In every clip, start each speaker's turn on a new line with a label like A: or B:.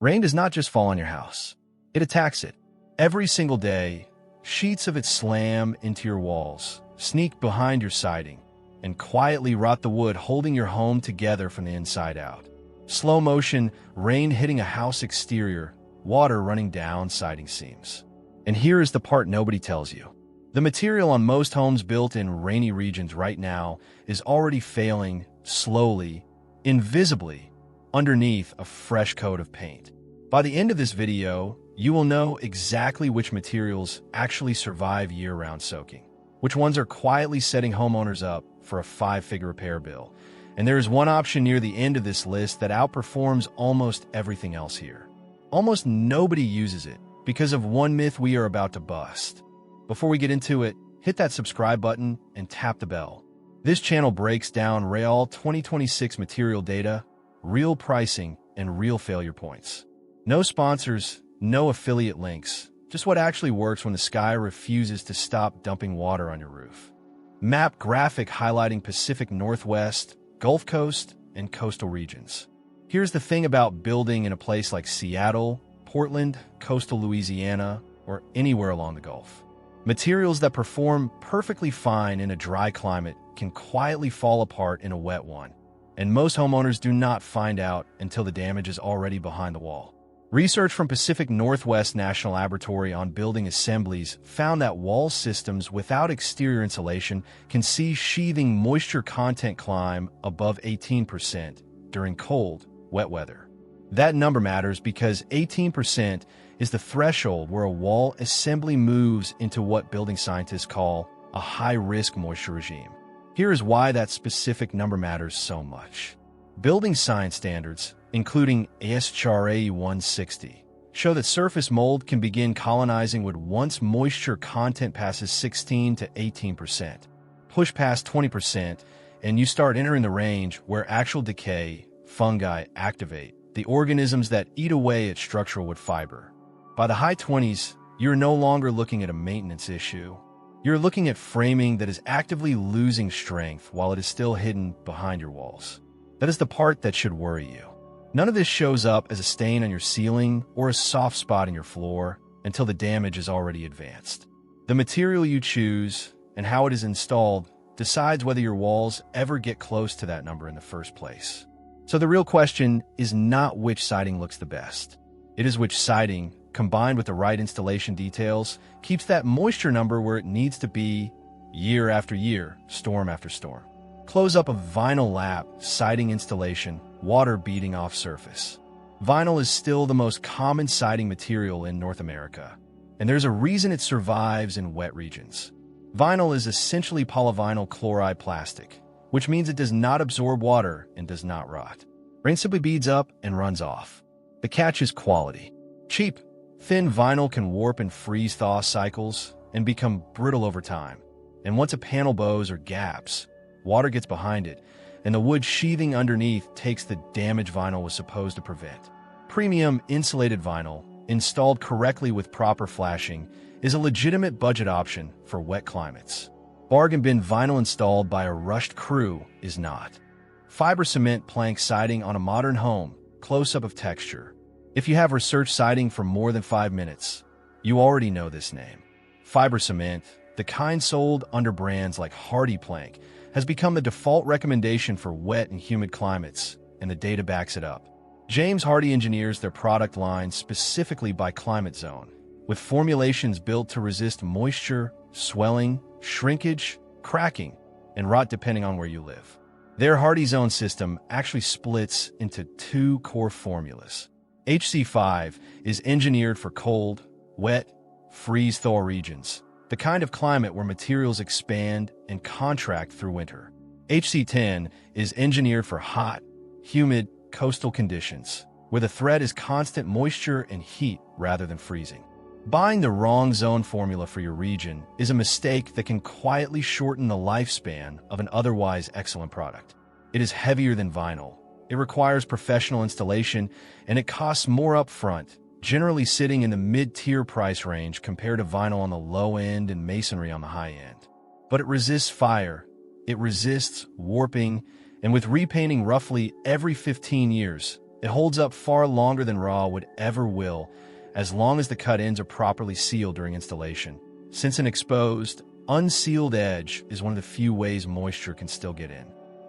A: Rain does not just fall on your house. It attacks it. Every single day, sheets of it slam into your walls, sneak behind your siding, and quietly rot the wood holding your home together from the inside out. Slow motion, rain hitting a house exterior, water running down siding seams. And here is the part nobody tells you. The material on most homes built in rainy regions right now is already failing slowly, invisibly, underneath a fresh coat of paint. By the end of this video, you will know exactly which materials actually survive year-round soaking, which ones are quietly setting homeowners up for a five-figure repair bill. And there is one option near the end of this list that outperforms almost everything else here. Almost nobody uses it because of one myth we are about to bust. Before we get into it, hit that subscribe button and tap the bell. This channel breaks down real 2026 material data, real pricing, and real failure points. No sponsors, no affiliate links, just what actually works when the sky refuses to stop dumping water on your roof. Map graphic highlighting Pacific Northwest, Gulf Coast, and coastal regions. Here's the thing about building in a place like Seattle, Portland, coastal Louisiana, or anywhere along the Gulf. Materials that perform perfectly fine in a dry climate can quietly fall apart in a wet one, and most homeowners do not find out until the damage is already behind the wall. Research from Pacific Northwest National Laboratory on building assemblies found that wall systems without exterior insulation can see sheathing moisture content climb above 18% during cold, wet weather. That number matters because 18% is the threshold where a wall assembly moves into what building scientists call a high-risk moisture regime. Here is why that specific number matters so much. Building science standards, including ASHRAE 160, show that surface mold can begin colonizing wood once moisture content passes 16 to 18%. Push past 20%, and you start entering the range where actual decay, fungi activate, the organisms that eat away at structural wood fiber. By the high 20s, you're no longer looking at a maintenance issue. You're looking at framing that is actively losing strength while it is still hidden behind your walls. That is the part that should worry you. None of this shows up as a stain on your ceiling or a soft spot in your floor until the damage is already advanced. The material you choose and how it is installed decides whether your walls ever get close to that number in the first place. So the real question is not which siding looks the best. It is which siding, combined with the right installation details, keeps that moisture number where it needs to be year after year, storm after storm. Close up a vinyl lap siding installation, water beating off surface. Vinyl is still the most common siding material in North America, and there's a reason it survives in wet regions. Vinyl is essentially polyvinyl chloride plastic, which means it does not absorb water and does not rot. Rain simply beads up and runs off. The catch is quality. Cheap, thin vinyl can warp and freeze-thaw cycles and become brittle over time. And once a panel bows or gaps, water gets behind it, and the wood sheathing underneath takes the damage vinyl was supposed to prevent. Premium insulated vinyl, installed correctly with proper flashing, is a legitimate budget option for wet climates. Bargain bin vinyl installed by a rushed crew is not. Fiber cement plank siding on a modern home, close-up of texture. If you have researched siding for more than 5 minutes, you already know this name. Fiber cement, the kind sold under brands like Hardie Plank, has become the default recommendation for wet and humid climates, and the data backs it up. James Hardie engineers their product line specifically by climate zone, with formulations built to resist moisture, swelling, shrinkage, cracking, and rot depending on where you live. Their Hardie Zone system actually splits into 2 core formulas. HZ5 is engineered for cold, wet, freeze-thaw regions, the kind of climate where materials expand and contract through winter. HZ10 is engineered for hot, humid, coastal conditions, where the threat is constant moisture and heat rather than freezing. Buying the wrong zone formula for your region is a mistake that can quietly shorten the lifespan of an otherwise excellent product. It is heavier than vinyl. It requires professional installation, and it costs more upfront, generally sitting in the mid-tier price range compared to vinyl on the low end and masonry on the high end. But it resists fire, it resists warping, and with repainting roughly every 15 years, It holds up far longer than raw wood ever will, as long as the cut ends are properly sealed during installation, since an exposed, unsealed edge is one of the few ways moisture can still get in.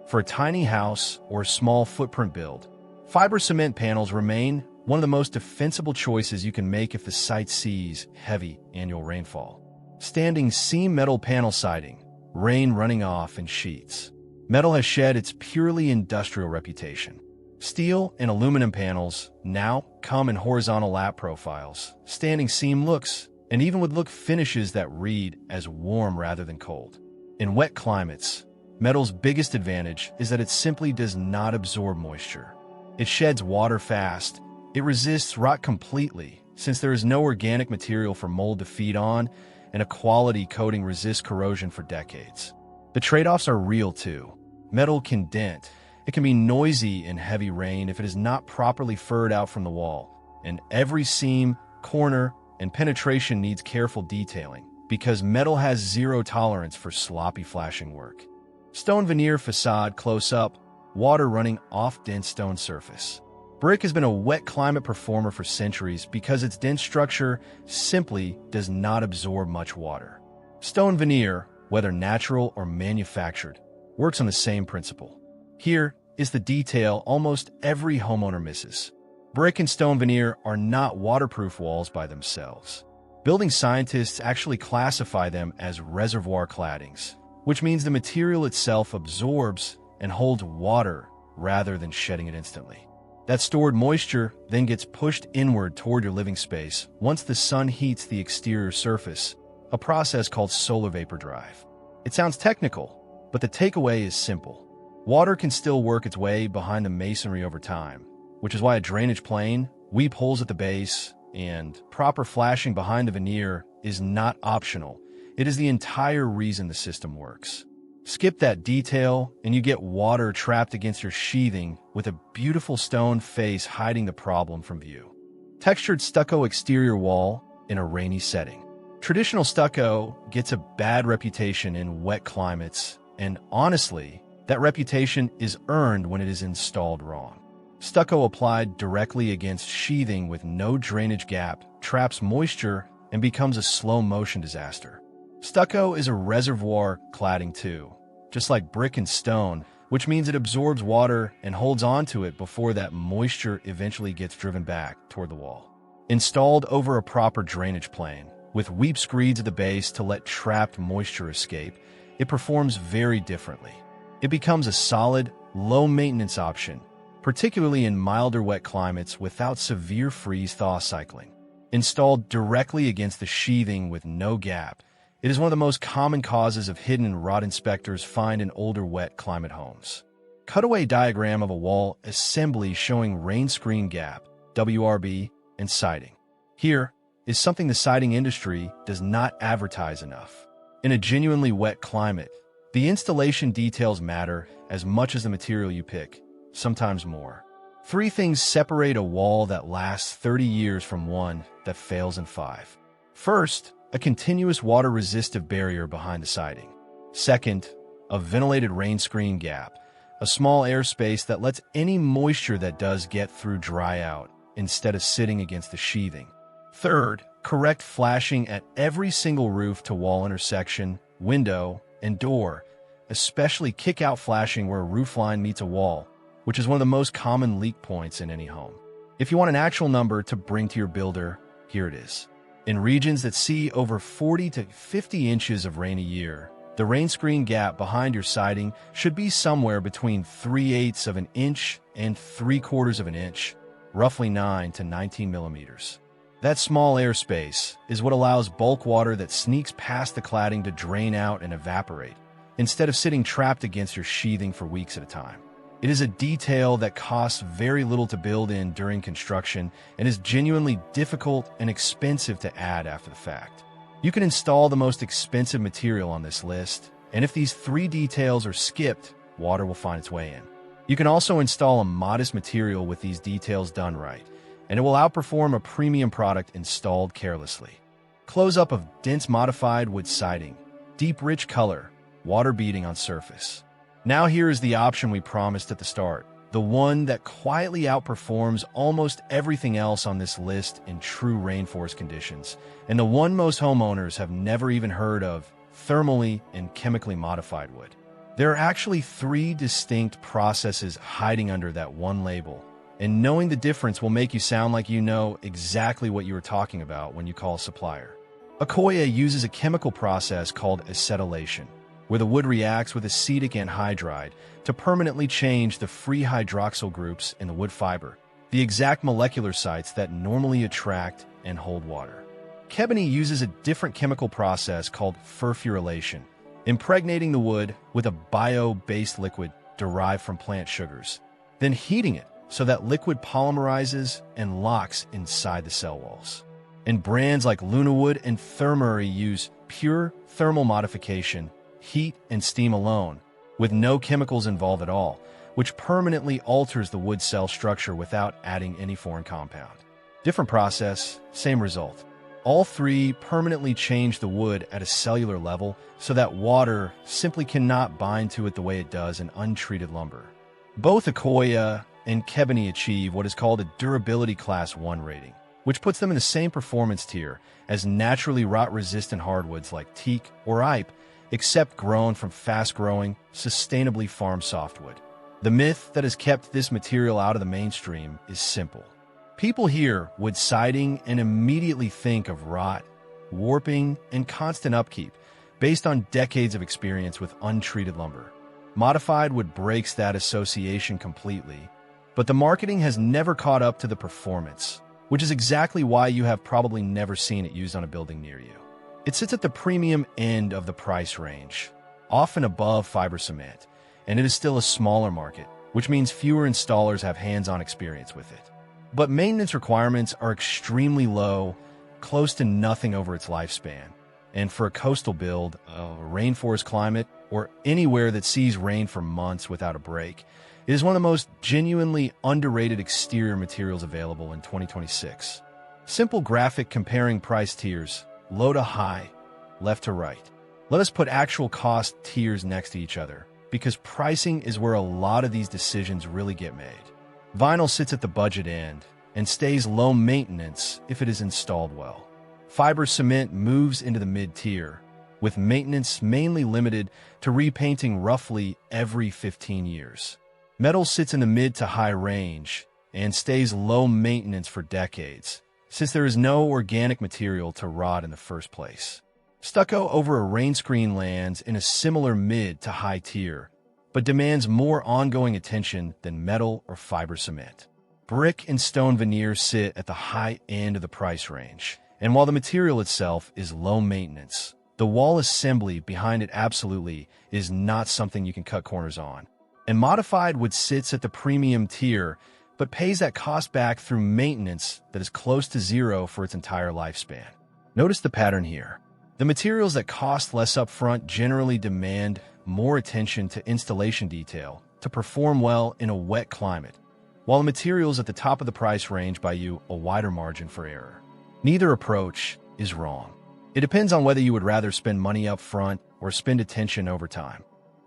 A: For a tiny house or a small footprint build, fiber cement panels remain one of the most defensible choices you can make if the site sees heavy annual rainfall. Standing seam metal panel siding, rain running off in sheets. Metal has shed its purely industrial reputation. Steel and aluminum panels now come in horizontal lap profiles, standing seam looks, and even with look finishes that read as warm rather than cold. In wet climates, metal's biggest advantage is that it simply does not absorb moisture. It sheds water fast. It resists rot completely, since there is no organic material for mold to feed on, and a quality coating resists corrosion for decades. The trade-offs are real too. Metal can dent. It can be noisy in heavy rain if it is not properly furred out from the wall, and every seam, corner, and penetration needs careful detailing, because metal has zero tolerance for sloppy flashing work. Stone veneer facade close-up, water running off dense stone surface. Brick has been a wet climate performer for centuries because its dense structure simply does not absorb much water. Stone veneer, whether natural or manufactured, works on the same principle. Here is the detail almost every homeowner misses. Brick and stone veneer are not waterproof walls by themselves. Building scientists actually classify them as reservoir claddings, which means the material itself absorbs and holds water rather than shedding it instantly. That stored moisture then gets pushed inward toward your living space once the sun heats the exterior surface, a process called solar vapor drive. It sounds technical, but the takeaway is simple. Water can still work its way behind the masonry over time, which is why a drainage plane, weep holes at the base, and proper flashing behind the veneer is not optional. It is the entire reason the system works. Skip that detail, and you get water trapped against your sheathing with a beautiful stone face hiding the problem from view. Textured stucco exterior wall in a rainy setting. Traditional stucco gets a bad reputation in wet climates, and honestly, that reputation is earned when it is installed wrong. Stucco applied directly against sheathing with no drainage gap traps moisture and becomes a slow-motion disaster. Stucco is a reservoir cladding too, just like brick and stone, which means it absorbs water and holds onto it before that moisture eventually gets driven back toward the wall. Installed over a proper drainage plane, with weep screeds at the base to let trapped moisture escape, it performs very differently. It becomes a solid, low-maintenance option, particularly in milder wet climates without severe freeze-thaw cycling. Installed directly against the sheathing with no gap, it is one of the most common causes of hidden rot inspectors find in older wet climate homes. Cutaway diagram of a wall assembly showing rainscreen gap, WRB, and siding. Here is something the siding industry does not advertise enough. In a genuinely wet climate, the installation details matter as much as the material you pick, sometimes more. 3 things separate a wall that lasts 30 years from one that fails in 5. First, a continuous water-resistive barrier behind the siding. Second, a ventilated rainscreen gap, a small airspace that lets any moisture that does get through dry out instead of sitting against the sheathing. Third, correct flashing at every single roof-to-wall intersection, window, and door, especially kick-out flashing where a roofline meets a wall, which is one of the most common leak points in any home. If you want an actual number to bring to your builder, here it is. In regions that see over 40 to 50 inches of rain a year, the rainscreen gap behind your siding should be somewhere between 3/8 of an inch and 3/4 of an inch, roughly 9 to 19 millimeters. That small airspace is what allows bulk water that sneaks past the cladding to drain out and evaporate, instead of sitting trapped against your sheathing for weeks at a time. It is a detail that costs very little to build in during construction and is genuinely difficult and expensive to add after the fact. You can install the most expensive material on this list, and if these 3 details are skipped, water will find its way in. You can also install a modest material with these details done right, and it will outperform a premium product installed carelessly. Close-up of dense modified wood siding, deep rich color, water beading on surface. Now here is the option we promised at the start, the one that quietly outperforms almost everything else on this list in true rainforest conditions, and the one most homeowners have never even heard of: thermally and chemically modified wood. There are actually three distinct processes hiding under that one label, and knowing the difference will make you sound like you know exactly what you were talking about when you call a supplier. Accoya uses a chemical process called acetylation, where the wood reacts with acetic anhydride to permanently change the free hydroxyl groups in the wood fiber, the exact molecular sites that normally attract and hold water. Kebony uses a different chemical process called furfurilation, impregnating the wood with a bio-based liquid derived from plant sugars, then heating it so that liquid polymerizes and locks inside the cell walls. And brands like Lunawood and Thermary use pure thermal modification, heat and steam alone, with no chemicals involved at all, which permanently alters the wood cell structure without adding any foreign compound. Different process, same result. All three permanently change the wood at a cellular level so that water simply cannot bind to it the way it does in untreated lumber. Both Accoya and Kebony achieve what is called a Durability Class 1 rating, which puts them in the same performance tier as naturally rot-resistant hardwoods like teak or ipe, except grown from fast-growing, sustainably farmed softwood. The myth that has kept this material out of the mainstream is simple. People hear wood siding and immediately think of rot, warping, and constant upkeep based on decades of experience with untreated lumber. Modified wood breaks that association completely, but the marketing has never caught up to the performance, which is exactly why you have probably never seen it used on a building near you. It sits at the premium end of the price range, often above fiber cement, and it is still a smaller market, which means fewer installers have hands-on experience with it. But maintenance requirements are extremely low, close to nothing over its lifespan. And for a coastal build, a rainforest climate, or anywhere that sees rain for months without a break, it is one of the most genuinely underrated exterior materials available in 2026. Simple graphic comparing price tiers, low to high, left to right. Let us put actual cost tiers next to each other, because pricing is where a lot of these decisions really get made. Vinyl sits at the budget end and stays low maintenance if it is installed well. Fiber cement moves into the mid-tier, with maintenance mainly limited to repainting roughly every 15 years. Metal sits in the mid to high range and stays low maintenance for decades, since there is no organic material to rot in the first place. Stucco over a rainscreen lands in a similar mid to high tier, but demands more ongoing attention than metal or fiber cement. Brick and stone veneers sit at the high end of the price range, and while the material itself is low maintenance, the wall assembly behind it absolutely is not something you can cut corners on. And modified wood sits at the premium tier, but pays that cost back through maintenance that is close to zero for its entire lifespan. Notice the pattern here. The materials that cost less upfront generally demand more attention to installation detail to perform well in a wet climate, while the materials at the top of the price range buy you a wider margin for error. Neither approach is wrong. It depends on whether you would rather spend money up front or spend attention over time.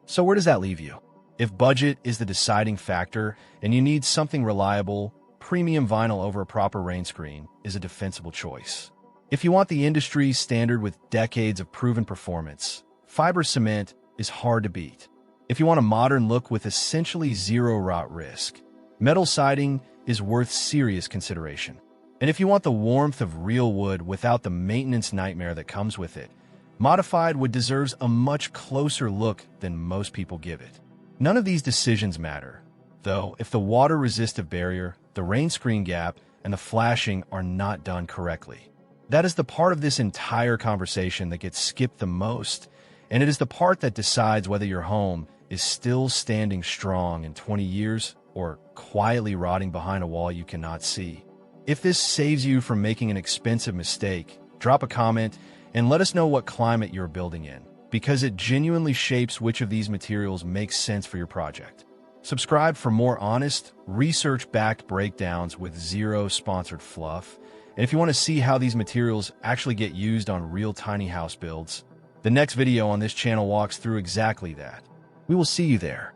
A: So where does that leave you? If budget is the deciding factor and you need something reliable, premium vinyl over a proper rainscreen is a defensible choice. If you want the industry standard with decades of proven performance, fiber cement is hard to beat. If you want a modern look with essentially zero rot risk, metal siding is worth serious consideration. And if you want the warmth of real wood without the maintenance nightmare that comes with it, modified wood deserves a much closer look than most people give it. None of these decisions matter, though, if the water-resistive barrier, the rain screen gap, and the flashing are not done correctly. That is the part of this entire conversation that gets skipped the most, and it is the part that decides whether your home is still standing strong in 20 years or quietly rotting behind a wall you cannot see. If this saves you from making an expensive mistake, drop a comment and let us know what climate you're building in, because it genuinely shapes which of these materials makes sense for your project. Subscribe for more honest, research-backed breakdowns with zero sponsored fluff. And if you want to see how these materials actually get used on real tiny house builds, the next video on this channel walks through exactly that. We will see you there.